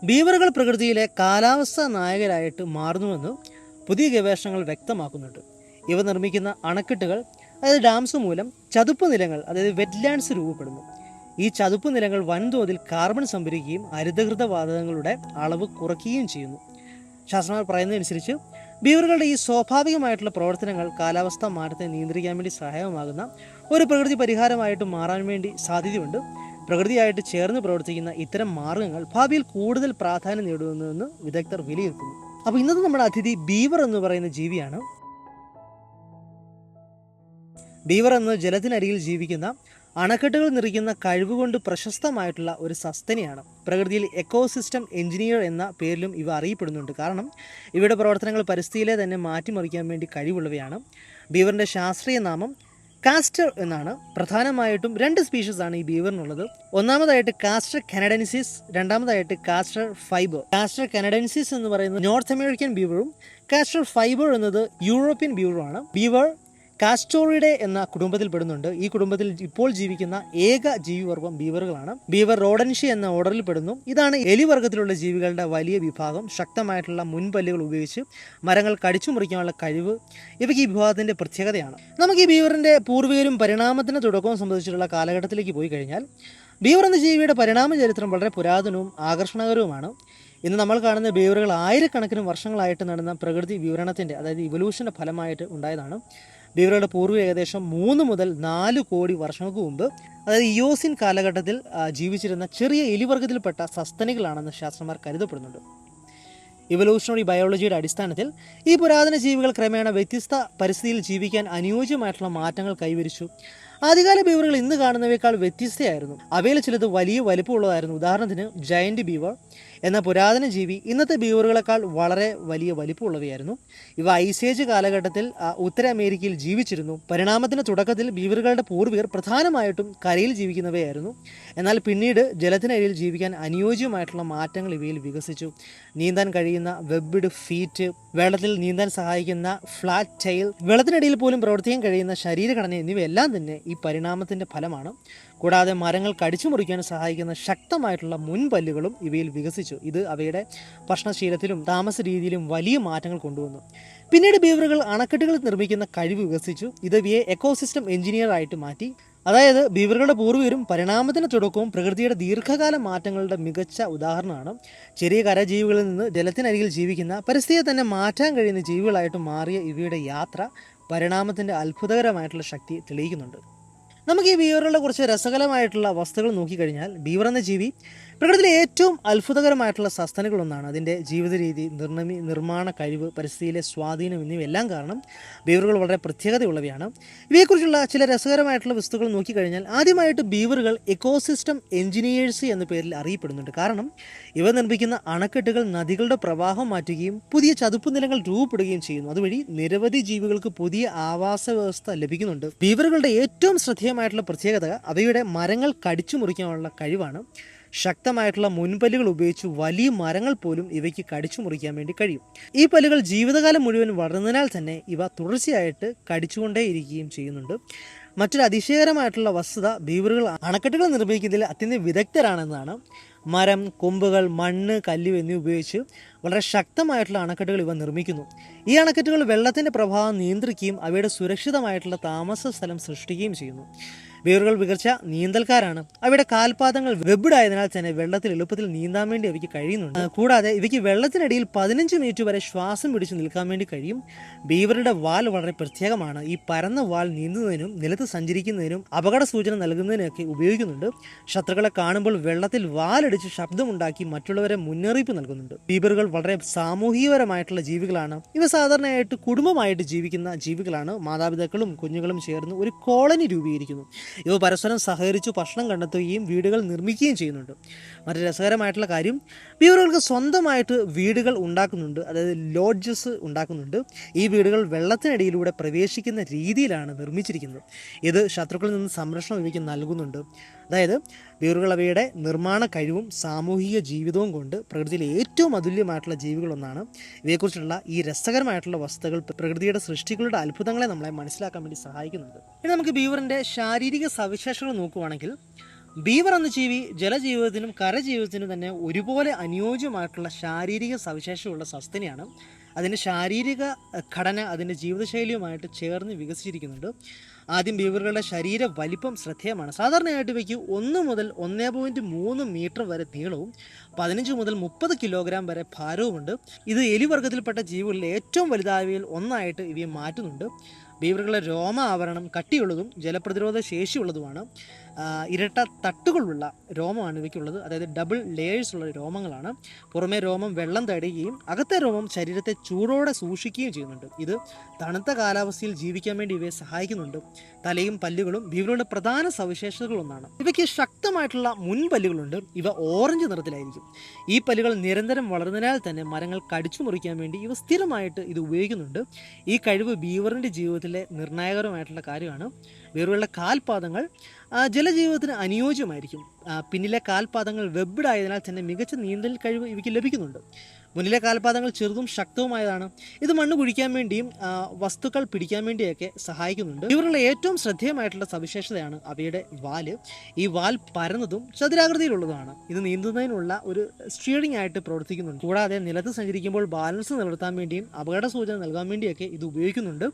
ബീവറുകൾ പ്രകൃതിയിലെ കാലാവസ്ഥാ നായകരായിട്ട് മാറുന്നുവെന്ന് പുതിയ ഗവേഷണങ്ങൾ വ്യക്തമാക്കുന്നുണ്ട്. ഇവ നിർമ്മിക്കുന്ന അണക്കെട്ടുകൾ, അതായത് ഡാംസ് മൂലം ചതുപ്പ് നിലങ്ങൾ, അതായത് വെറ്റ്ലാൻഡ്സ് രൂപപ്പെടുന്നു. ഈ ചതുപ്പ് നിലങ്ങൾ വൻതോതിൽ കാർബൺ സംഭരിക്കുകയും ഹരിതകൃത വാതകങ്ങളുടെ അളവ് കുറയ്ക്കുകയും ചെയ്യുന്നു. ശാസ്ത്രജ്ഞർ പറയുന്നതനുസരിച്ച് ബീവറുകളുടെ ഈ സ്വാഭാവികമായിട്ടുള്ള പ്രവർത്തനങ്ങൾ കാലാവസ്ഥാ മാറ്റത്തെ നിയന്ത്രിക്കാൻ വേണ്ടി സഹായകമാകുന്ന ഒരു പ്രകൃതി പരിഹാരമായിട്ട് മാറാൻ വേണ്ടി സാധ്യതയുണ്ട്. പ്രകൃതിയായിട്ട് ചേർന്ന് പ്രവർത്തിക്കുന്ന ഇത്തരം മാർഗങ്ങൾ ഭാവിയിൽ കൂടുതൽ പ്രാധാന്യം നേടുമെന്ന് വിദഗ്ധർ വിലയിരുത്തുന്നു. അപ്പോൾ ഇന്നത്തെ നമ്മുടെ അതിഥി ബീവർ എന്ന് പറയുന്ന ജീവിയാണ്. ബീവർ എന്നത് ജലത്തിനരികിൽ ജീവിക്കുന്ന അണക്കെട്ടുകൾ നിർമ്മിക്കുന്ന കഴിവുകൊണ്ട് പ്രശസ്തമായിട്ടുള്ള ഒരു സസ്തനിയാണ്. പ്രകൃതിയിൽ എക്കോസിസ്റ്റം എഞ്ചിനീയർ എന്ന പേരിലും ഇവ അറിയപ്പെടുന്നുണ്ട്. കാരണം ഇവയുടെ പ്രവർത്തനങ്ങൾ പരിസ്ഥിതിയിലെ തന്നെ മാറ്റിമറിക്കാൻ വേണ്ടി കഴിവുള്ളവയാണ്. ബീവറിൻ്റെ ശാസ്ത്രീയ നാമം കാസ്റ്റർ എന്നാണ്. പ്രധാനമായിട്ടും 2 സ്പീഷീസ് ആണ് ഈ ബീവറിനുള്ളത്. ഒന്നാമതായിട്ട് കാസ്റ്റർ കനഡൻസിസ്, രണ്ടാമതായിട്ട് കാസ്റ്റർ ഫൈബർ. കാസ്റ്റർ കനഡൻസിസ് എന്ന് പറയുന്നത് നോർത്ത് അമേരിക്കൻ ബീവറും കാസ്റ്റർ ഫൈബർ എന്നത് യൂറോപ്യൻ ബീവറുമാണ്. ബീവർ കാസ്റ്റോറിഡെ എന്ന കുടുംബത്തിൽ പെടുന്നുണ്ട്. ഈ കുടുംബത്തിൽ ഇപ്പോൾ ജീവിക്കുന്ന ഏക ജീവിവർഗം ബീവറുകളാണ്. ബീവർ റോഡൻഷി എന്ന ഓർഡറിൽ പെടുന്നു. ഇതാണ് എലിവർഗത്തിലുള്ള ജീവികളുടെ വലിയ വിഭാഗം. ശക്തമായിട്ടുള്ള മുൻപല്ലുകൾ ഉപയോഗിച്ച് മരങ്ങൾ കടിച്ചു മുറിക്കാനുള്ള കഴിവ് ഇവയ്ക്ക് ഈ വിഭാഗത്തിന്റെ പ്രത്യേകതയാണ്. നമുക്ക് ഈ ബീവറിന്റെ പൂർവികരും പരിണാമത്തിന് തുടക്കവും സംബന്ധിച്ചിട്ടുള്ള കാലഘട്ടത്തിലേക്ക് പോയി കഴിഞ്ഞാൽ ബീവർ എന്ന ജീവിയുടെ പരിണാമ ചരിത്രം വളരെ പുരാതനവും ആകർഷണകരവുമാണ്. ഇന്ന് നമ്മൾ കാണുന്ന ബീവറുകൾ ആയിരക്കണക്കിന് വർഷങ്ങളായിട്ട് നടന്ന പ്രകൃതി വിവരണത്തിന്റെ, അതായത് ഇവല്യൂഷന്റെ ഫലമായിട്ട് ഉണ്ടായതാണ്. ബീവറുകളുടെ പൂർവ്വം ഏകദേശം 3 മുതൽ 4 കോടി വർഷങ്ങൾക്ക് മുമ്പ്, അതായത് ഇയോസിൻ കാലഘട്ടത്തിൽ ജീവിച്ചിരുന്ന ചെറിയ എലിവർഗത്തിൽപ്പെട്ട സസ്തനികളാണെന്ന് ശാസ്ത്രജ്ഞർ കരുതപ്പെടുന്നുണ്ട്. ഇവല്യൂഷണറി ബയോളജിയുടെ അടിസ്ഥാനത്തിൽ ഈ പുരാതന ജീവികൾ ക്രമേണ വ്യത്യസ്ത പരിസ്ഥിതിയിൽ ജീവിക്കാൻ അനുയോജ്യമായിട്ടുള്ള മാറ്റങ്ങൾ കൈവരിച്ചു. ആദ്യകാല ബീവറുകൾ ഇന്ന് കാണുന്നവയേക്കാൾ വ്യത്യസ്തയായിരുന്നു. അവയിൽ ചിലത് വലിയ വലിപ്പമുള്ളതായിരുന്നു. ഉദാഹരണത്തിന് ജയന്റ് ബീവർ എന്ന പുരാതന ജീവി ഇന്നത്തെ ബീവറുകളെക്കാൾ വളരെ വലിയ വലിപ്പമുള്ളവയായിരുന്നു. ഇവ ഐസേജ് കാലഘട്ടത്തിൽ ഉത്തര അമേരിക്കയിൽ ജീവിച്ചിരുന്നു. പരിണാമത്തിന്റെ തുടക്കത്തിൽ ബീവറുകളുടെ പൂർവികർ പ്രധാനമായിട്ടും കരയിൽ ജീവിക്കുന്നവയായിരുന്നു. എന്നാൽ പിന്നീട് ജലത്തിനരികിൽ ജീവിക്കാൻ അനുയോജ്യമായിട്ടുള്ള മാറ്റങ്ങൾ ഇവയിൽ വികസിച്ചു. നീന്താൻ കഴിയുന്ന വെബ്ബിഡ് ഫീറ്റ്, വെള്ളത്തിൽ നീന്താൻ സഹായിക്കുന്ന ഫ്ലാറ്റ് ടെയിൽ, വെള്ളത്തിനടിയിൽ പോലും പ്രവർത്തിക്കാൻ കഴിയുന്ന ശരീരഘടന എന്നിവയെല്ലാം തന്നെ ഈ പരിണാമത്തിന്റെ ഫലമാണ്. കൂടാതെ മരങ്ങൾ കടിച്ചു മുറിക്കാൻ സഹായിക്കുന്ന ശക്തമായിട്ടുള്ള മുൻപല്ലുകളും ഇവയിൽ വികസിച്ചു. ഇത് അവയുടെ ഭക്ഷണശീലത്തിലും താമസ രീതിയിലും വലിയ മാറ്റങ്ങൾ കൊണ്ടുവന്നു. പിന്നീട് ബീവറുകൾ അണക്കെട്ടുകൾ നിർമ്മിക്കുന്ന കഴിവ് വികസിച്ചു. ഇത് ഇവയെ എക്കോസിസ്റ്റം എഞ്ചിനീയർ ആയിട്ട് മാറ്റി. അതായത് ബീവറുകളുടെ പൂർവികരും പരിണാമത്തിന് തുടക്കവും പ്രകൃതിയുടെ ദീർഘകാല മാറ്റങ്ങളുടെ മികച്ച ഉദാഹരണമാണ്. ചെറിയ കരജീവികളിൽ നിന്ന് ജലത്തിനരികിൽ ജീവിക്കുന്ന, പരിസ്ഥിതിയെ തന്നെ മാറ്റാൻ കഴിയുന്ന ജീവികളായിട്ട് മാറിയ ഇവയുടെ യാത്ര പരിണാമത്തിൻ്റെ അത്ഭുതകരമായിട്ടുള്ള ശക്തി തെളിയിക്കുന്നുണ്ട്. നമുക്ക് ഈ ബീവറുകളുടെ കുറച്ച് രസകരമായിട്ടുള്ള വസ്തുക്കൾ നോക്കിക്കഴിഞ്ഞാൽ, ബീവർ എന്ന ജീവി പ്രകൃതിയിലെ ഏറ്റവും അത്ഭുതകരമായിട്ടുള്ള സസ്തനികളൊന്നാണ്. അതിൻ്റെ ജീവിത രീതി, നിർമ്മാണ കഴിവ്, പരിസ്ഥിതിയിലെ സ്വാധീനം എന്നിവയെല്ലാം കാരണം ബീവറുകൾ വളരെ പ്രത്യേകതയുള്ളവയാണ്. ഇവയെക്കുറിച്ചുള്ള ചില രസകരമായിട്ടുള്ള വസ്തുക്കൾ നോക്കിക്കഴിഞ്ഞാൽ, ആദ്യമായിട്ട് ബീവറുകൾ എക്കോസിസ്റ്റം എഞ്ചിനീയേഴ്സ് എന്ന പേരിൽ അറിയപ്പെടുന്നുണ്ട്. കാരണം ഇവ നിർമ്മിക്കുന്ന അണക്കെട്ടുകൾ നദികളുടെ പ്രവാഹം മാറ്റുകയും പുതിയ ചതുപ്പ് നിലങ്ങൾ രൂപപ്പെടുകയും ചെയ്യുന്നു. അതുവഴി നിരവധി ജീവികൾക്ക് പുതിയ ആവാസ വ്യവസ്ഥ ലഭിക്കുന്നുണ്ട്. ബീവറുകളുടെ ഏറ്റവും ശ്രദ്ധേയമായിട്ടുള്ള പ്രത്യേകത അവയുടെ മരങ്ങൾ കടിച്ചു മുറിക്കാനുള്ള കഴിവാണ്. ശക്തമായിട്ടുള്ള മുൻപല്ലുകൾ ഉപയോഗിച്ച് വലിയ മരങ്ങൾ പോലും ഇവയ്ക്ക് കടിച്ചു മുറിക്കാൻ വേണ്ടി കഴിയും. ഈ പല്ലുകൾ ജീവിതകാലം മുഴുവൻ വളർന്നതിനാൽ തന്നെ ഇവ തുടർച്ചയായിട്ട് കടിച്ചുകൊണ്ടേയിരിക്കുകയും ചെയ്യുന്നുണ്ട്. മറ്റൊരു അതിശയകരമായിട്ടുള്ള വസ്തുത, ബീവറുകൾ അണക്കെട്ടുകൾ നിർമ്മിക്കുന്നതിൽ അത്യന്തം വിദഗ്ധരാണെന്നാണ്. മരം, കൊമ്പുകൾ, മണ്ണ്, കല്ല് എന്നിവ ഉപയോഗിച്ച് വളരെ ശക്തമായിട്ടുള്ള അണക്കെട്ടുകൾ ഇവ നിർമ്മിക്കുന്നു. ഈ അണക്കെട്ടുകൾ വെള്ളത്തിൻ്റെ പ്രവാഹം നിയന്ത്രിക്കുകയും അവയുടെ സുരക്ഷിതമായിട്ടുള്ള താമസ സ്ഥലം സൃഷ്ടിക്കുകയും ചെയ്യുന്നു. ബീവറുകൾ മികച്ച നീന്തൽക്കാരാണ്. അവയുടെ കാൽപാദങ്ങൾ വെബ്ഡ് ആയതിനാൽ തന്നെ വെള്ളത്തിൽ എളുപ്പത്തിൽ നീന്താൻ വേണ്ടി അവയ്ക്ക് കഴിയുന്നുണ്ട്. കൂടാതെ ഇവയ്ക്ക് വെള്ളത്തിനടിയിൽ 15 മിനിറ്റ് വരെ ശ്വാസം പിടിച്ച് നിൽക്കാൻ വേണ്ടി കഴിയും. ബീവറുടെ വാൽ വളരെ പ്രത്യേകമാണ്. ഈ പരന്ന വാൽ നീന്തുന്നതിനും നിലത്ത് സഞ്ചരിക്കുന്നതിനും അപകട സൂചന നൽകുന്നതിനൊക്കെ ഉപയോഗിക്കുന്നുണ്ട്. ശത്രുക്കളെ കാണുമ്പോൾ വെള്ളത്തിൽ വാലടിച്ച് ശബ്ദമുണ്ടാക്കി മറ്റുള്ളവരെ മുന്നറിയിപ്പ് നൽകുന്നുണ്ട്. ബീവറുകൾ വളരെ സാമൂഹികപരമായിട്ടുള്ള ജീവികളാണ്. ഇവ സാധാരണയായിട്ട് കുടുംബമായിട്ട് ജീവിക്കുന്ന ജീവികളാണ്. മാതാപിതാക്കളും കുഞ്ഞുങ്ങളും ചേർന്ന് ഒരു കോളനി രൂപീകരിക്കുന്നു. ഇവ പരസ്പരം സഹകരിച്ചു ഭക്ഷണം കണ്ടെത്തുകയും വീടുകൾ നിർമ്മിക്കുകയും ചെയ്യുന്നുണ്ട്. മറ്റൊരു രസകരമായിട്ടുള്ള കാര്യം, ബീവറുകൾക്ക് സ്വന്തമായിട്ട് വീടുകൾ ഉണ്ടാക്കുന്നുണ്ട്, അതായത് ലോഡ്ജസ് ഉണ്ടാക്കുന്നുണ്ട്. ഈ വീടുകൾ വെള്ളത്തിനടിയിലൂടെ പ്രവേശിക്കുന്ന രീതിയിലാണ് നിർമ്മിച്ചിരിക്കുന്നത്. ഇത് ശത്രുക്കളിൽ നിന്ന് സംരക്ഷണം ഇവയ്ക്ക് നൽകുന്നുണ്ട്. അതായത് ബീവറുകൾ അവയുടെ നിർമ്മാണ കഴിവും സാമൂഹിക ജീവിതവും കൊണ്ട് പ്രകൃതിയിലെ ഏറ്റവും അതുല്യമായിട്ടുള്ള ജീവികളൊന്നാണ്. ഇവയെക്കുറിച്ചുള്ള ഈ രസകരമായിട്ടുള്ള വസ്തുക്കൾ പ്രകൃതിയുടെ സൃഷ്ടികളുടെ അത്ഭുതങ്ങളെ നമ്മളെ മനസ്സിലാക്കാൻ വേണ്ടി സഹായിക്കുന്നുണ്ട്. ഇനി നമുക്ക് ബീവറിൻ്റെ ശാരീരിക സവിശേഷതകൾ നോക്കുകയാണെങ്കിൽ, ബീവർ എന്ന ജീവി ജലജീവിതത്തിനും കരജീവിതത്തിനും തന്നെ ഒരുപോലെ അനുയോജ്യമായിട്ടുള്ള ശാരീരിക സവിശേഷതയുള്ള സസ്തനിയാണ്. അതിൻ്റെ ശാരീരിക ഘടന അതിൻ്റെ ജീവിതശൈലിയുമായിട്ട് ചേർന്ന് വികസിച്ചിരിക്കുന്നുണ്ട്. ആദ്യം ബീവറുകളുടെ ശരീര വലിപ്പം ശ്രദ്ധേയമാണ്. സാധാരണയായിട്ട് ഇവയ്ക്ക് 1 മുതൽ 1.3 മീറ്റർ വരെ നീളവും 15 മുതൽ 30 കിലോഗ്രാം വരെ ഭാരവുമുണ്ട്. ഇത് എലിവർഗത്തിൽപ്പെട്ട ജീവികളിൽ ഏറ്റവും വലുതായവയിൽ ഒന്നായിട്ട് ഇവയെ മാറ്റുന്നുണ്ട്. ബീവറുകളുടെ രോമ ആവരണം കട്ടിയുള്ളതും ജലപ്രതിരോധ ശേഷിയുള്ളതുമാണ്. ഇരട്ട തട്ടുകളുള്ള രോമമാണ് ഇവയ്ക്കുള്ളത്. അതായത് ഡബിൾ ലെയേഴ്സ് ഉള്ള രോമങ്ങളാണ്. പുറമേ രോമം വെള്ളം തടയുകയും അകത്തെ രോമം ശരീരത്തെ ചൂടോടെ സൂക്ഷിക്കുകയും ചെയ്യുന്നുണ്ട്. ഇത് തണുത്ത കാലാവസ്ഥയിൽ ജീവിക്കാൻ വേണ്ടി ഇവയെ സഹായിക്കുന്നുണ്ട്. തലയും പല്ലുകളും ബീവറുകളുടെ പ്രധാന സവിശേഷതകളൊന്നാണ്. ഇവയ്ക്ക് ശക്തമായിട്ടുള്ള മുൻപല്ലുകളുണ്ട്. ഇവ ഓറഞ്ച് നിറത്തിലായിരിക്കും. ഈ പല്ലുകൾ നിരന്തരം വളർന്നതിനാൽ തന്നെ മരങ്ങൾ കടിച്ചു മുറിക്കാൻ വേണ്ടി ഇവ സ്ഥിരമായിട്ട് ഇത് ഉപയോഗിക്കുന്നുണ്ട്. ഈ കഴിവ് ബീവറിൻ്റെ ജീവിതത്തിലെ നിർണായകരമായിട്ടുള്ള കാര്യമാണ്. ബീവറുകളുടെ കാൽപാദങ്ങൾ ജലജീവിതത്തിന് അനുയോജ്യമായിരിക്കും. പിന്നിലെ കാൽപാദങ്ങൾ വെബ്ഡ് ആയതിനാൽ തന്നെ മികച്ച നീന്തൽ കഴിവ് ഇവയ്ക്ക് ലഭിക്കുന്നുണ്ട്. മുന്നിലെ കാൽപാദങ്ങൾ ചെറുതും ശക്തവുമായതാണ്. ഇത് മണ്ണ് കുഴിക്കാൻ വേണ്ടിയും വസ്തുക്കൾ പിടിക്കാൻ വേണ്ടിയൊക്കെ സഹായിക്കുന്നുണ്ട്. ഇവരുടെ ഏറ്റവും ശ്രദ്ധേയമായിട്ടുള്ള സവിശേഷതയാണ് അവയുടെ വാല്. ഈ വാൽ പരന്നതും ചതുരാകൃതിയിലുള്ളതാണ്. ഇത് നീന്തുന്നതിനുള്ള ഒരു സ്റ്റിയറിംഗ് ആയിട്ട് പ്രവർത്തിക്കുന്നുണ്ട്. കൂടാതെ നിലത്ത് സഞ്ചരിക്കുമ്പോൾ ബാലൻസ് നിലനിർത്താൻ വേണ്ടിയും അപകട സൂചന നൽകാൻ വേണ്ടിയൊക്കെ ഇത് ഉപയോഗിക്കുന്നുണ്ട്.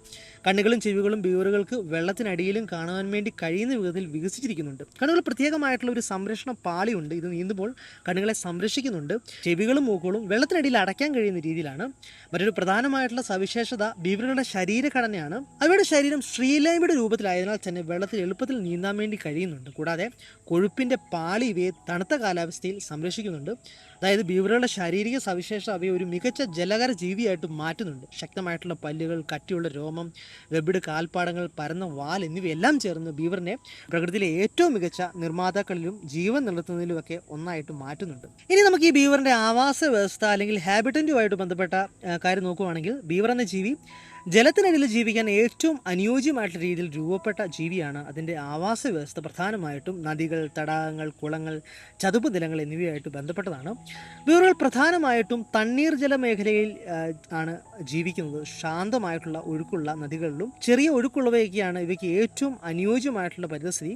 കണ്ണുകളും ചെവികളും ബീവറുകൾക്ക് വെള്ളത്തിനടിയിലും കാണാൻ വേണ്ടി കഴിയുന്ന വിധത്തിൽ വികസിച്ചിരിക്കുന്നുണ്ട്. കണ്ണുകൾ പ്രത്യേകമായിട്ടുള്ള ഒരു സംരക്ഷണ പാളിയുണ്ട്. ഇത് നീന്തുമ്പോൾ കണ്ണുകളെ സംരക്ഷിക്കുന്നുണ്ട്. ചെവികളും മൂക്കുകളും വെള്ളത്തിനടിയിൽ അടയ്ക്കാൻ കഴിയുന്ന രീതിയിലാണ്. മറ്റൊരു പ്രധാനമായിട്ടുള്ള സവിശേഷത ബീവറുകളുടെ ശരീരഘടനയാണ്. അവയുടെ ശരീരം ശ്രീലൈമയുടെ രൂപത്തിലായതിനാൽ തന്നെ വെള്ളത്തിൽ എളുപ്പത്തിൽ നീന്താൻ വേണ്ടി കഴിയുന്നുണ്ട്. കൂടാതെ കൊഴുപ്പിൻ്റെ പാളി ഇവയെ തണുത്ത കാലാവസ്ഥയിൽ സംരക്ഷിക്കുന്നുണ്ട്. അതായത് ബീവറുകളുടെ ശാരീരിക സവിശേഷത അവയെ ഒരു മികച്ച ജലകര ജീവിയായിട്ട് മാറ്റുന്നുണ്ട്. ശക്തമായിട്ടുള്ള പല്ലുകൾ, കട്ടിയുള്ള രോമം, വെബ്ഡ് കാൽപ്പാടങ്ങൾ, പരന്ന വാൽ എന്നിവയെല്ലാം ചേർന്ന് ബീവറിനെ പ്രകൃതിയിലെ ഏറ്റവും മികച്ച നിർമ്മാതാക്കളിലും ജീവൻ നിലനിർത്തുന്നതിലുമൊക്കെ ഒന്നായിട്ട് മാറ്റുന്നുണ്ട്. ഇനി നമുക്ക് ഈ ബീവറിൻ്റെ ആവാസ വ്യവസ്ഥ അല്ലെങ്കിൽ ഹാബിറ്റൻറ്റുമായിട്ട് ബന്ധപ്പെട്ട കാര്യം നോക്കുകയാണെങ്കിൽ, ബീവർ എന്ന ജീവി ജലത്തിനടിയിൽ ജീവിക്കാൻ ഏറ്റവും അനുയോജ്യമായിട്ടുള്ള രീതിയിൽ രൂപപ്പെട്ട ജീവിയാണ്. അതിൻ്റെ ആവാസ വ്യവസ്ഥ പ്രധാനമായിട്ടും നദികൾ, തടാകങ്ങൾ, കുളങ്ങൾ, ചതുപ്പ് നിലങ്ങൾ എന്നിവയായിട്ട് ബന്ധപ്പെട്ടതാണ്. ബീവറുകൾ പ്രധാനമായിട്ടും തണ്ണീർജല മേഖലയിൽ ആണ് ജീവിക്കുന്നത്. ശാന്തമായിട്ടുള്ള ഒഴുക്കുള്ള നദികളിലും ചെറിയ ഒഴുക്കുള്ളവയൊക്കെയാണ് ഇവയ്ക്ക് ഏറ്റവും അനുയോജ്യമായിട്ടുള്ള പരിസ്ഥിതി.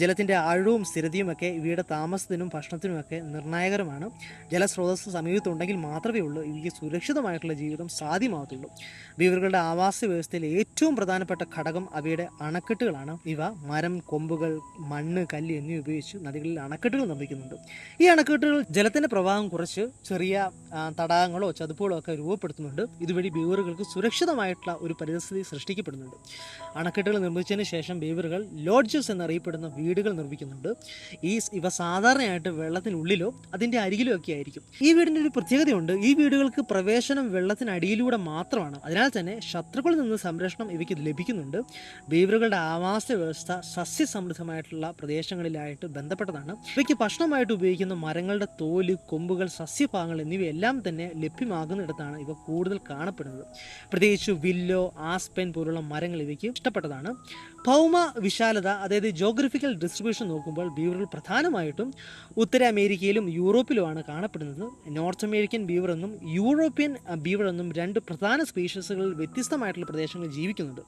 ജലത്തിൻ്റെ ആഴവും സ്ഥിരതയുമൊക്കെ ഇവയുടെ താമസത്തിനും ഭക്ഷണത്തിനുമൊക്കെ നിർണായകരമാണ്. ജലസ്രോതസ് സമീപത്തുണ്ടെങ്കിൽ മാത്രമേ ഉള്ളൂ ഇവയ്ക്ക് സുരക്ഷിതമായിട്ടുള്ള ജീവിതം സാധ്യമാകത്തുള്ളൂ. ബീവറുകളുടെ ആവാസ വ്യവസ്ഥയിൽ ഏറ്റവും പ്രധാനപ്പെട്ട ഘടകം അവയുടെ അണക്കെട്ടുകളാണ്. ഇവ മരം, കൊമ്പുകൾ, മണ്ണ്, കല്ല് എന്നിവ ഉപയോഗിച്ച് നദികളിൽ അണക്കെട്ടുകൾ നിർമ്മിക്കുന്നുണ്ട്. ഈ അണക്കെട്ടുകൾ ജലത്തിൻ്റെ പ്രവാഹം കുറച്ച് ചെറിയ തടാകങ്ങളോ ചതുപ്പുകളോ ഒക്കെ രൂപപ്പെടുത്തുന്നുണ്ട്. ഇതുവഴി ബീവറുകൾക്ക് സുരക്ഷിതമായിട്ടുള്ള ഒരു പരിസ്ഥിതി സൃഷ്ടിക്കപ്പെടുന്നുണ്ട്. അണക്കെട്ടുകൾ നിർമ്മിച്ചതിന് ശേഷം ബീവറുകൾ ലോഡ്ജസ് എന്നറിയപ്പെടുന്ന വീടുകൾ നിർമ്മിക്കുന്നുണ്ട്. ഇവ സാധാരണയായിട്ട് വെള്ളത്തിനുള്ളിലോ അതിൻ്റെ അരികിലോ ഒക്കെ ആയിരിക്കും. ഈ വീടിൻ്റെ ഒരു പ്രത്യേകതയുണ്ട്. ഈ വീടുകൾക്ക് പ്രവേശനം വെള്ളത്തിനടിയിലൂടെ മാത്രമാണ്. അതിനാൽ തന്നെ ശത്രുക്കളിൽ നിന്ന് സംരക്ഷണം ഇവയ്ക്ക് ലഭിക്കുന്നുണ്ട്. ബീവറുകളുടെ ആവാസ വ്യവസ്ഥ സസ്യസമൃദ്ധമായിട്ടുള്ള പ്രദേശങ്ങളിലായിട്ട് ബന്ധപ്പെട്ടതാണ്. ഇവയ്ക്ക് ഭക്ഷണമായിട്ട് ഉപയോഗിക്കുന്ന മരങ്ങളുടെ തോല്, കൊമ്പുകൾ, സസ്യഭാഗങ്ങൾ എന്നിവയെല്ലാം തന്നെ ലഭ്യമാകുന്നിടത്താണ് ഇവ കൂടുതൽ കാണപ്പെടുന്നത്. പ്രത്യേകിച്ച് വില്ലോ, ആസ്പെൻ പോലുള്ള മരങ്ങൾ ഇവയ്ക്ക് ഇഷ്ടപ്പെട്ടതാണ്. ഭൗമ വിശാലത, അതായത് ജോഗ്രഫിക്കൽ ഡിസ്ട്രിബ്യൂഷൻ നോക്കുമ്പോൾ ബീവറുകൾ പ്രധാനമായിട്ടും ഉത്തര അമേരിക്കയിലും യൂറോപ്പിലുമാണ് കാണപ്പെടുന്നത്. നോർത്ത് അമേരിക്കൻ ബീവർ എന്നും യൂറോപ്യൻ ബീവർ എന്നും രണ്ട് പ്രധാന സ്പീഷീസുകളിൽ വ്യത്യസ്തമായിട്ടുള്ള പ്രദേശങ്ങളിൽ ജീവിക്കുന്നുണ്ട്.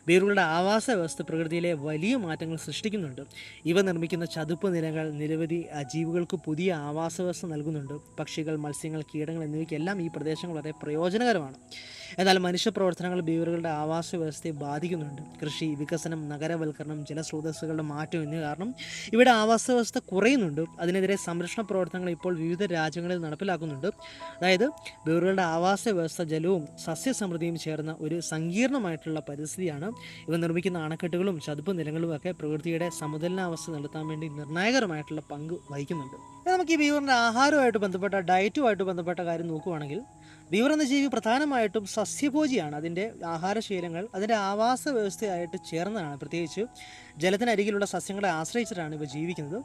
ബീവറുകളുടെ ആവാസ വ്യവസ്ഥ പ്രകൃതിയിലെ വലിയ മാറ്റങ്ങൾ സൃഷ്ടിക്കുന്നുണ്ട്. ഇവ നിർമ്മിക്കുന്ന ചതുപ്പ് നിലങ്ങൾ നിരവധി ജീവികൾക്ക് പുതിയ ആവാസ വ്യവസ്ഥ നൽകുന്നുണ്ട്. പക്ഷികൾ, മത്സ്യങ്ങൾ, കീടങ്ങൾ എന്നിവയ്ക്കെല്ലാം ഈ പ്രദേശങ്ങൾ വളരെ പ്രയോജനകരമാണ്. എന്നാൽ മനുഷ്യപ്രവർത്തനങ്ങൾ ബീവറുകളുടെ ആവാസ വ്യവസ്ഥയെ ബാധിക്കുന്നുണ്ട്. കൃഷി, വികസനം, നഗരവൽക്കരണം, ജലസ്രോതസ്സുകളുടെ മാറ്റം എന്നിവ കാരണം ഇവിടെ ആവാസ വ്യവസ്ഥ കുറയുന്നുണ്ട്. അതിനെതിരെ സംരക്ഷണ പ്രവർത്തനങ്ങൾ ഇപ്പോൾ വിവിധ രാജ്യങ്ങളിൽ നടപ്പിലാക്കുന്നുണ്ട്. അതായത് ബീവറുകളുടെ ആവാസ വ്യവസ്ഥ ജലവും സസ്യസമൃദ്ധിയും ചേർന്ന ഒരു സങ്കീർണമായിട്ടുള്ള പരിസ്ഥിതിയാണ്. ഇവ നിർമ്മിക്കുന്ന അണക്കെട്ടുകളും ചതുപ്പ് നിലങ്ങളും ഒക്കെ പ്രകൃതിയുടെ സമതുലനാവസ്ഥ നിലനിർത്താൻ വേണ്ടി നിർണായകരമായിട്ടുള്ള പങ്ക് വഹിക്കുന്നുണ്ട്. നമുക്ക് ഈ ബീവറിൻ്റെ ആഹാരവുമായിട്ട് ബന്ധപ്പെട്ട ഡയറ്റുമായിട്ട് ബന്ധപ്പെട്ട കാര്യം നോക്കുകയാണെങ്കിൽ, ബീവർ എന്ന ജീവി പ്രധാനമായിട്ടും സസ്യഭോജിയാണ്. അതിൻ്റെ ആഹാരശീലങ്ങൾ അതിൻ്റെ ആവാസ വ്യവസ്ഥയായിട്ട് ചേർന്നതാണ്. പ്രത്യേകിച്ച് ജലത്തിനരികിലുള്ള സസ്യങ്ങളെ ആശ്രയിച്ചിട്ടാണ് ഇവ ജീവിക്കുന്നത്.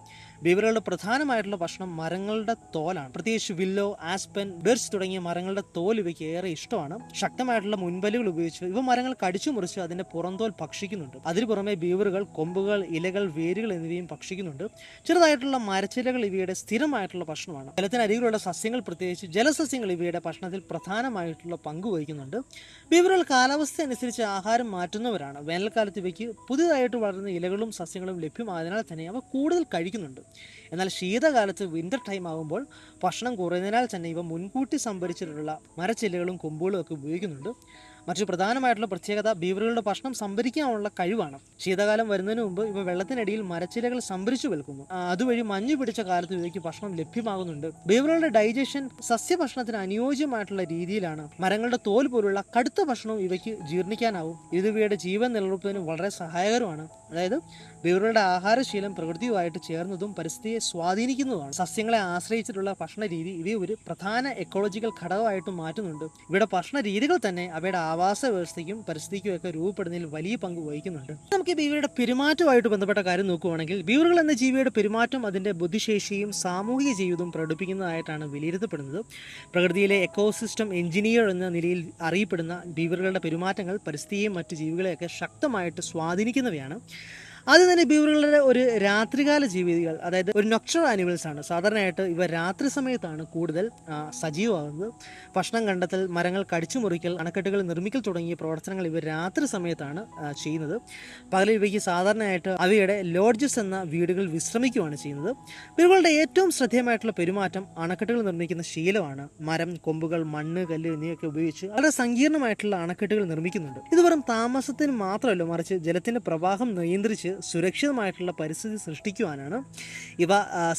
ബീവറുകളുടെ പ്രധാനമായിട്ടുള്ള ഭക്ഷണം മരങ്ങളുടെ തോലാണ്. പ്രത്യേകിച്ച് വില്ലോ, ആസ്പെൻ, ബെർച്ച് തുടങ്ങിയ മരങ്ങളുടെ തോൽ ഇവയ്ക്ക് ഏറെ ഇഷ്ടമാണ്. ശക്തമായിട്ടുള്ള മുൻപല്ലുകൾ ഉപയോഗിച്ച് ഇവ മരങ്ങൾ കടിച്ചു മുറിച്ച് അതിൻ്റെ പുറന്തോൽ ഭക്ഷിക്കുന്നുണ്ട്. അതിനു പുറമെ ബീവറുകൾ കൊമ്പുകൾ, ഇലകൾ, വേരുകൾ എന്നിവയും ഭക്ഷിക്കുന്നുണ്ട്. ചെറുതായിട്ടുള്ള മരച്ചിലകൾ ഇവയുടെ സ്ഥിരമായിട്ടുള്ള ഭക്ഷണമാണ്. ജലത്തിനരികിലുള്ള സസ്യങ്ങൾ, പ്രത്യേകിച്ച് ജലസസ്യങ്ങൾ ഇവയുടെ ഭക്ഷണത്തിൽ സംരക്ഷണത്തിൽ പ്രധാനമായിട്ടുള്ള പങ്ക് വഹിക്കുന്നുണ്ട്. ബീവറുകൾ കാലാവസ്ഥ അനുസരിച്ച് ആഹാരം മാറ്റുന്നവരാണ്. വേനൽക്കാലത്ത് ഇവയ്ക്ക് പുതിയതായിട്ട് വളരുന്ന ഇലകളും സസ്യങ്ങളും ലഭ്യമായതിനാൽ തന്നെ അവ കൂടുതൽ കഴിക്കുന്നുണ്ട്. എന്നാൽ ശീതകാലത്ത് വിൻ്റർ ടൈം ആകുമ്പോൾ ഭക്ഷണം കുറയുന്നതിനാൽ തന്നെ ഇവ മുൻകൂട്ടി സംഭരിച്ചിട്ടുള്ള മരച്ചില്ലകളും കൊമ്പുകളും ഒക്കെ ഉപയോഗിക്കുന്നുണ്ട്. മറ്റൊരു പ്രധാനമായിട്ടുള്ള പ്രത്യേകത ബീവറുകളുടെ ഭക്ഷണം സംഭരിക്കാനുള്ള കഴിവാണ്. ശീതകാലം വരുന്നതിന് മുമ്പ് ഇവ വെള്ളത്തിനടിയിൽ മരച്ചിലകൾ സംഭരിച്ചു വെൽക്കുന്നു. അതുവഴി മഞ്ഞ് പിടിച്ച കാലത്ത് ഇവയ്ക്ക് ഭക്ഷണം ലഭ്യമാകുന്നുണ്ട്. ബീവറുകളുടെ ഡൈജഷൻ സസ്യഭക്ഷണത്തിന് അനുയോജ്യമായിട്ടുള്ള രീതിയിലാണ്. മരങ്ങളുടെ തോൽ പോലുള്ള കടുത്ത ഭക്ഷണവും ഇവയ്ക്ക് ജീർണിക്കാനാവും. ഇത് ഇവയുടെ ജീവൻ നിലനിർത്തുന്നതിന് വളരെ സഹായകരമാണ്. അതായത് ബീവറുകളുടെ ആഹാരശീലം പ്രകൃതിയുമായിട്ട് ചേർന്നതും പരിസ്ഥിതിയെ സ്വാധീനിക്കുന്നതുമാണ്. സസ്യങ്ങളെ ആശ്രയിച്ചിട്ടുള്ള ഭക്ഷണ രീതി ഇവയെ ഒരു പ്രധാന എക്കോളജിക്കൽ ഘടകമായിട്ട് മാറ്റുന്നുണ്ട്. ഇവയുടെ ഭക്ഷണ രീതികൾ തന്നെ അവയുടെ ആവാസ വ്യവസ്ഥയ്ക്കും പരിസ്ഥിതിക്കും ഒക്കെ രൂപപ്പെടുന്നതിൽ വലിയ പങ്ക് വഹിക്കുന്നുണ്ട്. നമുക്ക് ബീവറുടെ പെരുമാറ്റമായിട്ട് ബന്ധപ്പെട്ട കാര്യം നോക്കുകയാണെങ്കിൽ ബീവറുകൾ എന്ന ജീവിയുടെ പെരുമാറ്റം അതിൻ്റെ ബുദ്ധിശേഷിയും സാമൂഹിക ജീവിതവും പ്രകടിപ്പിക്കുന്നതായിട്ടാണ് വിലയിരുത്തപ്പെടുന്നത്. പ്രകൃതിയിലെ എക്കോസിസ്റ്റം എഞ്ചിനീയർ എന്ന നിലയിൽ അറിയപ്പെടുന്ന ബീവറുകളുടെ പെരുമാറ്റങ്ങൾ പരിസ്ഥിതിയെയും മറ്റ് ജീവികളെയൊക്കെ ശക്തമായിട്ട് സ്വാധീനിക്കുന്നവയാണ്. ആദ്യം തന്നെ ബീവറുകളുടെ ഒരു രാത്രികാല ജീവികൾ, അതായത് ഒരു നൊക്ചറൽ ആനിമൽസ് ആണ്. സാധാരണയായിട്ട് ഇവ രാത്രി സമയത്താണ് കൂടുതൽ സജീവമാകുന്നത്. ഭക്ഷണം കണ്ടെത്തൽ, മരങ്ങൾ കടിച്ചു മുറിക്കൽ, അണക്കെട്ടുകൾ നിർമ്മിക്കൽ തുടങ്ങിയ പ്രവർത്തനങ്ങൾ ഇവർ രാത്രി സമയത്താണ് ചെയ്യുന്നത്. പകലിൽ ഇവയ്ക്ക് സാധാരണയായിട്ട് അവയുടെ ലോഡ്ജസ് എന്ന വീടുകൾ വിശ്രമിക്കുകയാണ് ചെയ്യുന്നത്. ബീവറുകളുടെ ഏറ്റവും ശ്രദ്ധേയമായിട്ടുള്ള പെരുമാറ്റം അണക്കെട്ടുകൾ നിർമ്മിക്കുന്ന ശീലമാണ്. മരം, കൊമ്പുകൾ, മണ്ണ്, കല്ല് എന്നിവയൊക്കെ ഉപയോഗിച്ച് വളരെ സങ്കീർണമായിട്ടുള്ള അണക്കെട്ടുകൾ നിർമ്മിക്കുന്നുണ്ട്. ഇത് വെറും താമസത്തിന് മാത്രമല്ല, മറിച്ച് ജലത്തിന്റെ പ്രവാഹം നിയന്ത്രിച്ച് സുരക്ഷിതമായിട്ടുള്ള പരിസ്ഥിതി സൃഷ്ടിക്കുവാനാണ്. ഇവ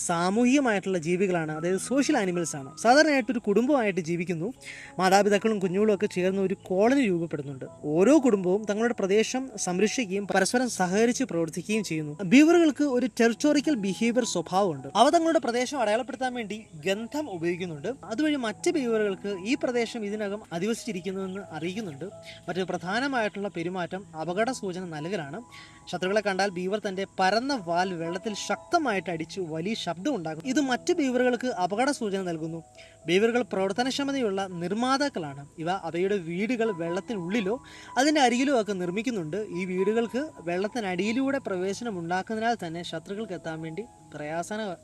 സാമൂഹികമായിട്ടുള്ള ജീവികളാണ്, അതായത് സോഷ്യൽ ആനിമൽസ് ആണ്. സാധാരണയായിട്ട് ഒരു കുടുംബമായിട്ട് ജീവിക്കുന്നു. മാതാപിതാക്കളും കുഞ്ഞുങ്ങളും ഒക്കെ ചേർന്ന് ഒരു കോളനി രൂപപ്പെടുന്നുണ്ട്. ഓരോ കുടുംബവും തങ്ങളുടെ പ്രദേശം സംരക്ഷിക്കുകയും പരസ്പരം സഹകരിച്ച് പ്രവർത്തിക്കുകയും ചെയ്യുന്നു. ബീവറുകൾക്ക് ഒരു ടെറിട്ടോറിക്കൽ ബിഹേവിയർ സ്വഭാവമുണ്ട്. അവ തങ്ങളുടെ പ്രദേശം അടയാളപ്പെടുത്താൻ വേണ്ടി ഗന്ധം ഉപയോഗിക്കുന്നുണ്ട്. അതുവഴി മറ്റ് ബീവറുകൾക്ക് ഈ പ്രദേശം ഇതിനകം അധിവസിച്ചിരിക്കുന്നുവെന്ന് അറിയിക്കുന്നുണ്ട്. മറ്റൊരു പ്രധാനമായിട്ടുള്ള പെരുമാറ്റം അപകട സൂചന നൽകലാണ്. ശത്രുക്കളെ കണ്ടാൽ ബീവർ തന്റെ പരന്ന വാൽ വെള്ളത്തിൽ ശക്തമായിട്ട് അടിച്ചു വലിയ ശബ്ദം ഉണ്ടാക്കും. ഇത് മറ്റ് ബീവറുകൾക്ക് അപകട സൂചന നൽകുന്നു. ബീവറുകൾ പ്രവർത്തനക്ഷമതയുള്ള നിർമ്മാതാക്കളാണ്. ഇവ അവയുടെ വീടുകൾ വെള്ളത്തിനുള്ളിലോ അതിൻ്റെ അരികിലോ ഒക്കെ നിർമ്മിക്കുന്നുണ്ട്. ഈ വീടുകൾക്ക് വെള്ളത്തിനടിയിലൂടെ പ്രവേശനം ഉണ്ടാക്കുന്നതിനാൽ തന്നെ ശത്രുക്കൾക്ക് എത്താൻ വേണ്ടി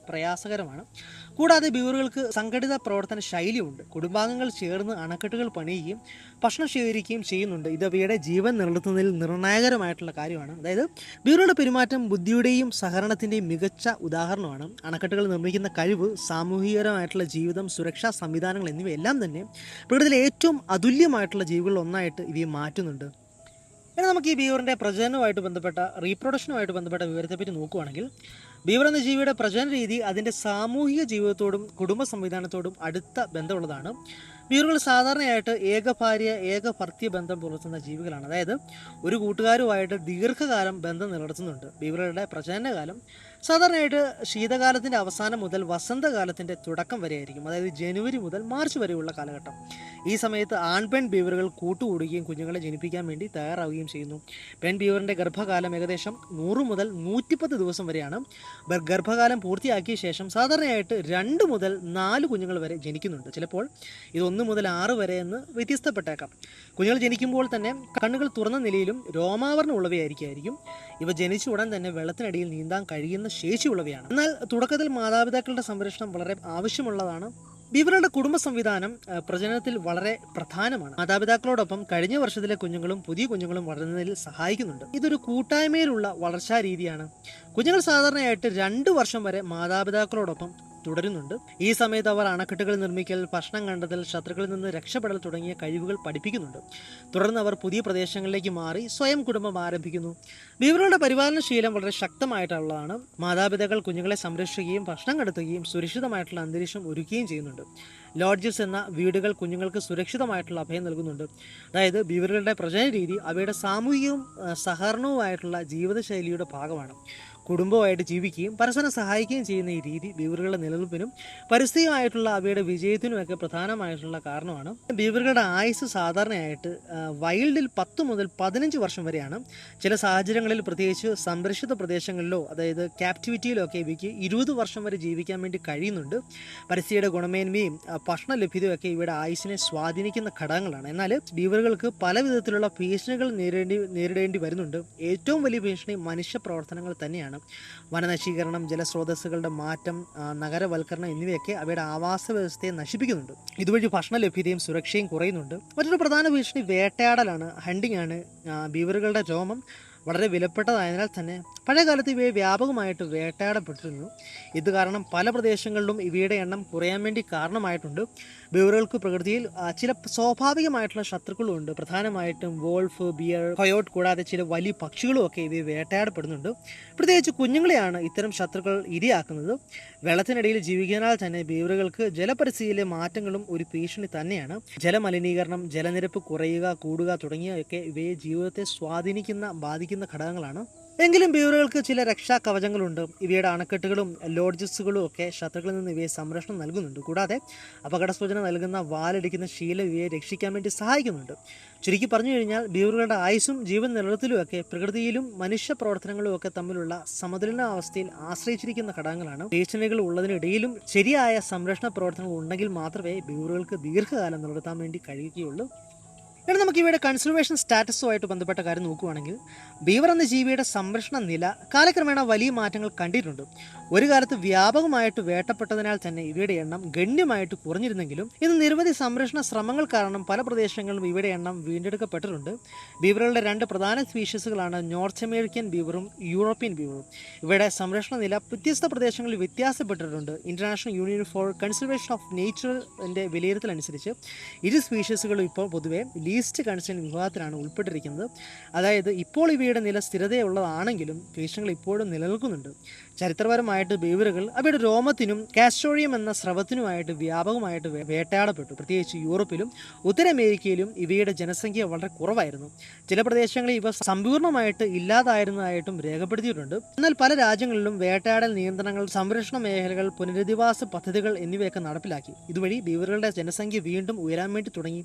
പ്രയാസകരമാണ്. കൂടാതെ ബീവറുകൾക്ക് സംഘടിത പ്രവർത്തന ശൈലിയുണ്ട്. കുടുംബാംഗങ്ങൾ ചേർന്ന് അണക്കെട്ടുകൾ പണിയുകയും ഭക്ഷണം ശേഖരിക്കുകയും ചെയ്യുന്നുണ്ട്. ഇത് അവയുടെ ജീവൻ നിലനിർത്തുന്നതിൽ നിർണായകരമായിട്ടുള്ള കാര്യമാണ്. അതായത് ബീവറുകളുടെ പെരുമാറ്റം ബുദ്ധിയുടെയും സഹകരണത്തിൻ്റെയും മികച്ച ഉദാഹരണമാണ്. അണക്കെട്ടുകൾ നിർമ്മിക്കുന്ന കഴിവ്, സാമൂഹികപരമായിട്ടുള്ള ജീവിതം, സുരക്ഷാ സംവിധാനങ്ങൾ എന്നിവയെല്ലാം തന്നെ പ്രകൃതിയിലെ ഏറ്റവും അതുല്യമായിട്ടുള്ള ജീവികളിൽ ഒന്നായിട്ട് ഇവയെ മാറ്റുന്നുണ്ട്. ഇനി നമുക്ക് ഈ ബീവറിൻ്റെ പ്രജനനവുമായിട്ട് ബന്ധപ്പെട്ട റീപ്രൊഡക്ഷനുമായിട്ട് ബന്ധപ്പെട്ട വിവരത്തെപ്പറ്റി നോക്കുകയാണെങ്കിൽ ബീവർ എന്ന ജീവിയുടെ പ്രജനന രീതി അതിൻ്റെ സാമൂഹിക ജീവിതത്തോടും കുടുംബ സംവിധാനത്തോടും അടുത്ത ബന്ധമുള്ളതാണ്. ബീവറുകൾ സാധാരണയായിട്ട് ഏകഭാര്യ ഏകഭർത്തൃ ബന്ധം പുലർത്തുന്ന ജീവികളാണ്. അതായത് ഒരു കൂട്ടുകാരുമായിട്ട് ദീർഘകാലം ബന്ധം നിലനിർത്തുന്നുണ്ട്. ബീവറുകളുടെ പ്രജനനകാലം സാധാരണയായിട്ട് ശീതകാലത്തിൻ്റെ അവസാനം മുതൽ വസന്തകാലത്തിൻ്റെ തുടക്കം വരെ ആയിരിക്കും. അതായത് ജനുവരി മുതൽ മാർച്ച് വരെയുള്ള കാലഘട്ടം. ഈ സമയത്ത് ആൺപെൺ ബീവറുകൾ കൂട്ടുകൂടുകയും കുഞ്ഞുങ്ങളെ ജനിപ്പിക്കാൻ വേണ്ടി തയ്യാറാവുകയും ചെയ്യുന്നു. പെൺ ബീവറിൻ്റെ ഗർഭകാലം ഏകദേശം 100 മുതൽ 110 ദിവസം വരെയാണ്. ഗർഭകാലം പൂർത്തിയാക്കിയ ശേഷം സാധാരണയായിട്ട് 2 മുതൽ 4 കുഞ്ഞുങ്ങൾ വരെ ജനിക്കുന്നുണ്ട്. ചിലപ്പോൾ ഇത് 1 മുതൽ 6 വരെ എന്ന് വ്യത്യസ്തപ്പെട്ടേക്കാം. കുഞ്ഞുങ്ങൾ ജനിക്കുമ്പോൾ തന്നെ കണ്ണുകൾ തുറന്ന നിലയിലും രോമാവരണം ഉള്ളവയായിരിക്കും. ഇവ ജനിച്ച ഉടൻ തന്നെ വെള്ളത്തിനടിയിൽ നീന്താൻ കഴിയുന്ന ശേഷിയുള്ളവയാണ്. എന്നാൽ തുടക്കത്തിൽ മാതാപിതാക്കളുടെ സംരക്ഷണം വളരെ ആവശ്യമുള്ളതാണ്. ബീവറുകളുടെ കുടുംബ സംവിധാനം പ്രജനനത്തിൽ വളരെ പ്രധാനമാണ്. മാതാപിതാക്കളോടൊപ്പം കഴിഞ്ഞ വർഷത്തിലെ കുഞ്ഞുങ്ങളും പുതിയ കുഞ്ഞുങ്ങളും വളരുന്നതിൽ സഹായിക്കുന്നുണ്ട്. ഇതൊരു കൂട്ടായ്മയിലുള്ള വളർച്ചാ രീതിയാണ്. കുഞ്ഞുങ്ങൾ സാധാരണയായിട്ട് 2 വർഷം വരെ മാതാപിതാക്കളോടൊപ്പം തുടരുന്നുണ്ട്. ഈ സമയത്ത് അവർ അണക്കെട്ടുകൾ നിർമ്മിക്കൽ, ഭക്ഷണം കണ്ടെത്തൽ, ശത്രുക്കളിൽ നിന്ന് രക്ഷപ്പെടൽ തുടങ്ങിയ കഴിവുകൾ പഠിപ്പിക്കുന്നുണ്ട്. തുടർന്ന് അവർ പുതിയ പ്രദേശങ്ങളിലേക്ക് മാറി സ്വയം കുടുംബം ആരംഭിക്കുന്നു. ബീവറുകളുടെ പരിപാലന ശീലം വളരെ ശക്തമായിട്ടുള്ളതാണ്. മാതാപിതാക്കൾ കുഞ്ഞുങ്ങളെ സംരക്ഷിക്കുകയും ഭക്ഷണം കണ്ടെത്തുകയും സുരക്ഷിതമായിട്ടുള്ള അന്തരീക്ഷം ഒരുക്കുകയും ചെയ്യുന്നുണ്ട്. ലോഡ്ജസ് എന്ന വീടുകൾ കുഞ്ഞുങ്ങൾക്ക് സുരക്ഷിതമായിട്ടുള്ള അഭയം നൽകുന്നുണ്ട്. അതായത് ബീവറുകളുടെ പ്രജനന രീതി അവയുടെ സാമൂഹികവും സഹകരണവുമായിട്ടുള്ള ജീവിതശൈലിയുടെ ഭാഗമാണ്. കുടുംബമായിട്ട് ജീവിക്കുകയും പരസ്പരം സഹായിക്കുകയും ചെയ്യുന്ന ഈ രീതി ബീവറുകളുടെ നിലനിൽപ്പിനും പരിസ്ഥിതിയുമായിട്ടുള്ള അവയുടെ വിജയത്തിനുമൊക്കെ പ്രധാനമായിട്ടുള്ള കാരണമാണ്. ബീവറുകളുടെ ആയുസ് സാധാരണയായിട്ട് വൈൽഡിൽ 10 മുതൽ 15 വർഷം വരെയാണ്. ചില സാഹചര്യങ്ങളിൽ പ്രത്യേകിച്ച് സംരക്ഷിത പ്രദേശങ്ങളിലോ അതായത് ക്യാപ്റ്റിവിറ്റിയിലോ ഒക്കെ ഇവയ്ക്ക് 20 വർഷം വരെ ജീവിക്കാൻ വേണ്ടി കഴിയുന്നുണ്ട്. പരിസ്ഥിതിയുടെ ഗുണമേന്മയും ഭക്ഷണ ലഭ്യതയും ഒക്കെ ഇവയുടെ ആയുസിനെ സ്വാധീനിക്കുന്ന ഘടകങ്ങളാണ്. എന്നാൽ ബീവറുകൾക്ക് പല വിധത്തിലുള്ള ഭീഷണികൾ നേരിടേണ്ടി വരുന്നുണ്ട്. ഏറ്റവും വലിയ ഭീഷണി മനുഷ്യ പ്രവർത്തനങ്ങൾ തന്നെയാണ്. വനനശീകരണം, ജലസ്രോതസ്സുകളുടെ മാറ്റം, നഗരവൽക്കരണം എന്നിവയൊക്കെ അവയുടെ ആവാസ വ്യവസ്ഥയെ നശിപ്പിക്കുന്നുണ്ട്. ഇതുവഴി ഭക്ഷണ ലഭ്യതയും സുരക്ഷയും കുറയുന്നുണ്ട്. മറ്റൊരു പ്രധാന ഭീഷണി വേട്ടയാടലാണ്, ഹണ്ടിങ് ആണ്. ബീവറുകളുടെ രോമം വളരെ വിലപ്പെട്ടതായതിനാൽ തന്നെ പഴയകാലത്ത് ഇവയെ വ്യാപകമായിട്ട് വേട്ടയാടപ്പെട്ടിരുന്നു. ഇത് കാരണം പല പ്രദേശങ്ങളിലും ഇവയുടെ എണ്ണം കുറയാൻ വേണ്ടി കാരണമായിട്ടുണ്ട്. ബീവറുകൾക്ക് പ്രകൃതിയിൽ ചില സ്വാഭാവികമായിട്ടുള്ള ശത്രുക്കളുമുണ്ട്. പ്രധാനമായിട്ടും വോൾഫ്, ബിയർ, കൊയോട്ട് കൂടാതെ ചില വലിയ പക്ഷികളും ഒക്കെ ഇവയെ വേട്ടയാടപ്പെടുന്നുണ്ട്. പ്രത്യേകിച്ച് കുഞ്ഞുങ്ങളെയാണ് ഇത്തരം ശത്രുക്കൾ ഇരയാക്കുന്നത്. വെള്ളത്തിനടിയിൽ ജീവിക്കുന്നതിനാൽ തന്നെ ബീവറുകൾക്ക് ജലപരിസ്ഥിതിയിലെ മാറ്റങ്ങളും ഒരു ഭീഷണി തന്നെയാണ്. ജലമലിനീകരണം, ജലനിരപ്പ് കുറയുക, കൂടുക തുടങ്ങിയവയൊക്കെ ഇവയെ ജീവിതത്തെ ബാധിക്കുന്ന ഘടകങ്ങളാണ്. എങ്കിലും ബീവറുകൾക്ക് ചില രക്ഷാ കവചങ്ങളുണ്ട്. ഇവയുടെ അണക്കെട്ടുകളും ലോഡ്ജസുകളും ഒക്കെ ശത്രുക്കളിൽ നിന്ന് ഇവയെ സംരക്ഷണം നൽകുന്നുണ്ട്. കൂടാതെ അപകട സൂചന നൽകുന്ന വാലടിക്കുന്ന ശീലം ഇവയെ രക്ഷിക്കാൻ വേണ്ടി സഹായിക്കുന്നുണ്ട്. ചുരുക്കി പറഞ്ഞു കഴിഞ്ഞാൽ ബീവറുകളുടെ ആയുസ്സും ജീവൻ നിലനിർത്തലുമൊക്കെ പ്രകൃതിയിലും മനുഷ്യ പ്രവർത്തനങ്ങളും ഒക്കെ തമ്മിലുള്ള സമതുലനാവസ്ഥയിൽ ആശ്രയിച്ചിരിക്കുന്ന ഘടകങ്ങളാണ്. ഭീഷണികൾ ഉള്ളതിനിടയിലും ശരിയായ സംരക്ഷണ പ്രവർത്തനങ്ങൾ ഉണ്ടെങ്കിൽ മാത്രമേ ബീവറുകൾക്ക് ദീർഘകാലം നിലനിർത്താൻ വേണ്ടി കഴിയുകയുള്ളൂ. ഇനി നമുക്ക് ഇവയുടെ കൺസർവേഷൻ സ്റ്റാറ്റസുമായിട്ട് ബന്ധപ്പെട്ട കാര്യം നോക്കുകയാണെങ്കിൽ, ബീവർ എന്ന ജീവിയുടെ സംരക്ഷണ നില കാലക്രമേണ വലിയ മാറ്റങ്ങൾ കണ്ടിട്ടുണ്ട്. ഒരു കാലത്ത് വ്യാപകമായിട്ട് വേട്ടപ്പെട്ടതിനാൽ തന്നെ ഇവയുടെ എണ്ണം ഗണ്യമായിട്ട് കുറഞ്ഞിരുന്നെങ്കിലും ഇന്ന് നിരവധി സംരക്ഷണ ശ്രമങ്ങൾ കാരണം പല പ്രദേശങ്ങളിലും ഇവയുടെ എണ്ണം വീണ്ടെടുക്കപ്പെട്ടിട്ടുണ്ട്. ബീവറുകളുടെ രണ്ട് പ്രധാന സ്പീഷീസുകളാണ് നോർത്ത് അമേരിക്കൻ ബീവറും യൂറോപ്യൻ ബീവറും. ഇവയുടെ സംരക്ഷണ നില വ്യത്യസ്ത പ്രദേശങ്ങളിൽ വ്യത്യാസപ്പെട്ടിട്ടുണ്ട്. International union for conservation of നേച്ചറിന്റെ വിലയിരുത്തലനുസരിച്ച് ഇരു സ്പീഷീസുകളും ഇപ്പോൾ പൊതുവെ ലീസ്റ്റ് കൺസേൺ വിഭാഗത്തിലാണ് ഉൾപ്പെട്ടിരിക്കുന്നത്. അതായത് ഇപ്പോൾ ഇവയുടെ നില സ്ഥിരതയുള്ളതാണെങ്കിലും ഭീഷണികൾ ഇപ്പോഴും നിലനിൽക്കുന്നുണ്ട്. ചരിത്രപരമായിട്ട് ബീവറുകൾ അവയുടെ രോമത്തിനും കാസ്റ്റോറിയം എന്ന സ്രവത്തിനുമായിട്ട് വ്യാപകമായിട്ട് വേട്ടയാടപ്പെട്ടു. പ്രത്യേകിച്ച് യൂറോപ്പിലും ഉത്തര അമേരിക്കയിലും ഇവയുടെ ജനസംഖ്യ വളരെ കുറവായിരുന്നു. ചില പ്രദേശങ്ങളിൽ ഇവ സമ്പൂർണ്ണമായിട്ട് ഇല്ലാതായിരുന്നതായിട്ടും രേഖപ്പെടുത്തിയിട്ടുണ്ട്. എന്നാൽ പല രാജ്യങ്ങളിലും വേട്ടയാടൽ നിയന്ത്രണങ്ങൾ, സംരക്ഷണ മേഖലകൾ, പുനരധിവാസ പദ്ധതികൾ എന്നിവയൊക്കെ നടപ്പിലാക്കി. ഇതുവഴി ബീവറുകളുടെ ജനസംഖ്യ വീണ്ടും ഉയരാൻ വേണ്ടി തുടങ്ങി.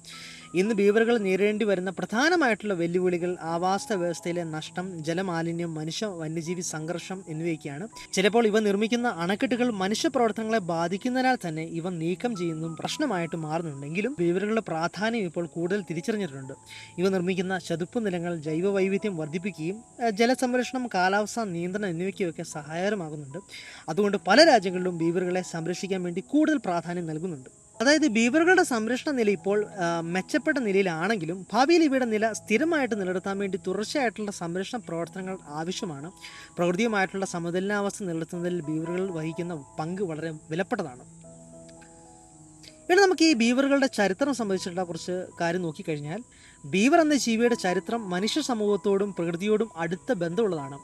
ഇന്ന് ബീവറുകൾ നേരിടേണ്ടി വരുന്ന പ്രധാനമായിട്ടുള്ള വെല്ലുവിളികൾ ആവാസ വ്യവസ്ഥയിലെ നഷ്ടം, ജലമാലിന്യം, മനുഷ്യ വന്യജീവി സംഘർഷം എന്നിവയൊക്കെയാണ്. ചിലപ്പോൾ ഇവ നിർമ്മിക്കുന്ന അണക്കെട്ടുകൾ മനുഷ്യ പ്രവർത്തനങ്ങളെ ബാധിക്കുന്നതിനാൽ തന്നെ ഇവ നീക്കം ചെയ്യുന്നതും പ്രശ്നമായിട്ട് മാറുന്നുണ്ടെങ്കിലും ബീവറുകളുടെ പ്രാധാന്യം ഇപ്പോൾ കൂടുതൽ തിരിച്ചറിഞ്ഞിട്ടുണ്ട്. ഇവ നിർമ്മിക്കുന്ന ചതുപ്പ് നിലങ്ങൾ ജൈവ വൈവിധ്യം വർദ്ധിപ്പിക്കുകയും ജലസംരക്ഷണം, കാലാവസ്ഥാ നിയന്ത്രണം എന്നിവയ്ക്കൊക്കെ സഹായകരമാകുന്നുണ്ട്. അതുകൊണ്ട് പല രാജ്യങ്ങളിലും ബീവറുകളെ സംരക്ഷിക്കാൻ വേണ്ടി കൂടുതൽ പ്രാധാന്യം നൽകുന്നുണ്ട്. അതായത് ബീവറുകളുടെ സംരക്ഷണ നില ഇപ്പോൾ മെച്ചപ്പെട്ട നിലയിലാണെങ്കിലും ഭാവിയിൽ ഇവയുടെ നില സ്ഥിരമായിട്ട് നിലനിർത്താൻ വേണ്ടി തുടർച്ചയായിട്ടുള്ള സംരക്ഷണ പ്രവർത്തനങ്ങൾ ആവശ്യമാണ്. പ്രകൃതിയുമായിട്ടുള്ള സമതുലനാവസ്ഥ നിലനിർത്തുന്നതിൽ ബീവറുകൾ വഹിക്കുന്ന പങ്ക് വളരെ വിലപ്പെട്ടതാണ്. ഇനി നമുക്ക് ഈ ബീവറുകളുടെ ചരിത്രം സംബന്ധിച്ചിട്ടുള്ള കുറച്ച് കാര്യം നോക്കിക്കഴിഞ്ഞാൽ, ബീവർ എന്ന ജീവിയുടെ ചരിത്രം മനുഷ്യ സമൂഹത്തോടും പ്രകൃതിയോടും അടുത്ത ബന്ധമുള്ളതാണ്.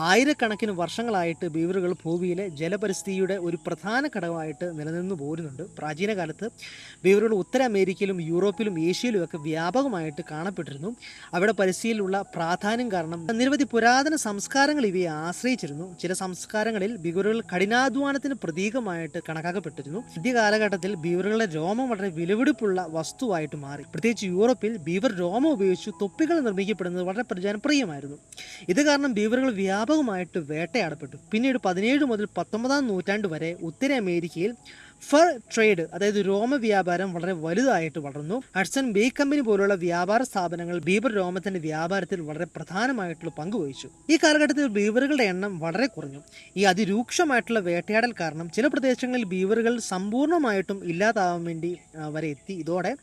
ആയിരക്കണക്കിന് വർഷങ്ങളായിട്ട് ബീവറുകൾ ഭൂമിയിലെ ജലപരിസ്ഥിതിയുടെ ഒരു പ്രധാന ഘടകമായിട്ട് നിലനിന്ന് പോരുന്നുണ്ട്. പ്രാചീന കാലത്ത് ബീവറുകൾ ഉത്തര അമേരിക്കയിലും യൂറോപ്പിലും ഏഷ്യയിലും ഒക്കെ വ്യാപകമായിട്ട് കാണപ്പെട്ടിരുന്നു. അവിടെ പരിസ്ഥിതിയിലുള്ള പ്രാധാന്യം കാരണം നിരവധി പുരാതന സംസ്കാരങ്ങൾ ഇവയെ ആശ്രയിച്ചിരുന്നു. ചില സംസ്കാരങ്ങളിൽ ബീവറുകൾ കഠിനാധ്വാനത്തിന് പ്രതീകമായിട്ട് കണക്കാക്കപ്പെട്ടിരുന്നു. മധ്യ കാലഘട്ടത്തിൽ ബീവറുകളുടെ രോമം വളരെ വിലപിടിപ്പുള്ള വസ്തുവായിട്ട് മാറി. പ്രത്യേകിച്ച് യൂറോപ്പിൽ ബീവർ രോമം ഉപയോഗിച്ച് തൊപ്പികൾ നിർമ്മിക്കപ്പെടുന്നത് വളരെ ജനപ്രിയമായിരുന്നു. ഇത് കാരണം ബീവറുകൾ വ്യാപകമായിട്ട് വേട്ടയാടപ്പെട്ടു. പിന്നീട് 17 മുതൽ 19 നൂറ്റാണ്ട് വരെ ഉത്തര അമേരിക്കയിൽ ഫർ ട്രേഡ്, അതായത് രോമ വ്യാപാരം വളരെ വലുതായിട്ട് വളർന്നു. ഹഡ്സൺ ബേ കമ്പനി പോലുള്ള വ്യാപാര സ്ഥാപനങ്ങൾ ബീവർ രോമത്തിന്റെ വ്യാപാരത്തിൽ വളരെ പ്രധാനമായിട്ടുള്ള പങ്ക് വഹിച്ചു. ഈ കാലഘട്ടത്തിൽ ബീവറുകളുടെ എണ്ണം വളരെ കുറഞ്ഞു. ഈ അതിരൂക്ഷമായിട്ടുള്ള വേട്ടയാടൽ കാരണം ചില പ്രദേശങ്ങളിൽ ബീവറുകൾ സമ്പൂർണ്ണമായിട്ടും ഇല്ലാതാവാൻ വേണ്ടി വരെ എത്തി. ഇതോടെ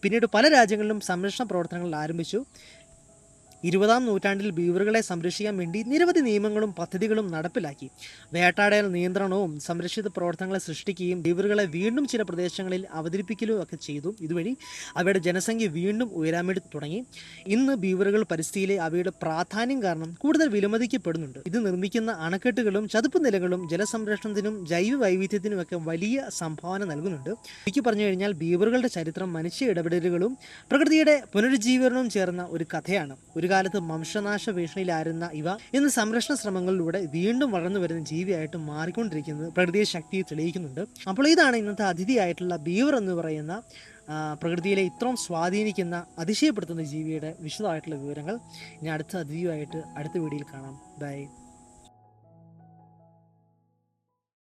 പിന്നീട് പല രാജ്യങ്ങളിലും സംരക്ഷണ പ്രവർത്തനങ്ങൾ ആരംഭിച്ചു. 20-ാം നൂറ്റാണ്ടിൽ ബീവറുകളെ സംരക്ഷിക്കാൻ വേണ്ടി നിരവധി നിയമങ്ങളും പദ്ധതികളും നടപ്പിലാക്കി. വേട്ടാടൽ നിയന്ത്രണവും സംരക്ഷിത പ്രവർത്തനങ്ങളെ സൃഷ്ടിക്കുകയും ബീവറുകളെ വീണ്ടും ചില പ്രദേശങ്ങളിൽ അവതരിപ്പിക്കുകയും ഒക്കെ ചെയ്തു. ഇതുവഴി അവയുടെ ജനസംഖ്യ വീണ്ടും ഉയരാൻ വേണ്ടി തുടങ്ങി. ഇന്ന് ബീവറുകൾ പരിസ്ഥിതിയിലെ അവയുടെ പ്രാധാന്യം കാരണം കൂടുതൽ വിലമതിക്കപ്പെടുന്നുണ്ട്. ഇത് നിർമ്മിക്കുന്ന അണക്കെട്ടുകളും ചതുപ്പ് നിലകളും ജലസംരക്ഷണത്തിനും ജൈവ വൈവിധ്യത്തിനും ഒക്കെ വലിയ സംഭാവന നൽകുന്നുണ്ട്. എനിക്ക് പറഞ്ഞു കഴിഞ്ഞാൽ ബീവറുകളുടെ ചരിത്രം മനുഷ്യ ഇടപെടലുകളും പ്രകൃതിയുടെ പുനരുജ്ജീവനവും ചേർന്ന ഒരു കഥയാണ്. ഒരു കാലത്ത് വംശനാശ ഭീഷണിയിലായിരുന്ന ഇവ ഇന്ന് സംരക്ഷണ ശ്രമങ്ങളിലൂടെ വീണ്ടും വളർന്നു വരുന്ന ജീവിയായിട്ട് മാറിക്കൊണ്ടിരിക്കുന്നത് പ്രകൃതിയെ ശക്തി തെളിയിക്കുന്നുണ്ട്. അപ്പോൾ ഇതാണ് ഇന്നത്തെ അതിഥിയായിട്ടുള്ള ബീവർ എന്ന് പറയുന്ന പ്രകൃതിയിലെ ഇത്രയും സ്വാധീനിക്കുന്ന, അതിശയപ്പെടുത്തുന്ന ജീവിയുടെ വിശദമായിട്ടുള്ള വിവരങ്ങൾ. ഇനി അടുത്ത അതിഥിയുമായിട്ട് അടുത്ത വീഡിയോയിൽ കാണാം. ബൈ.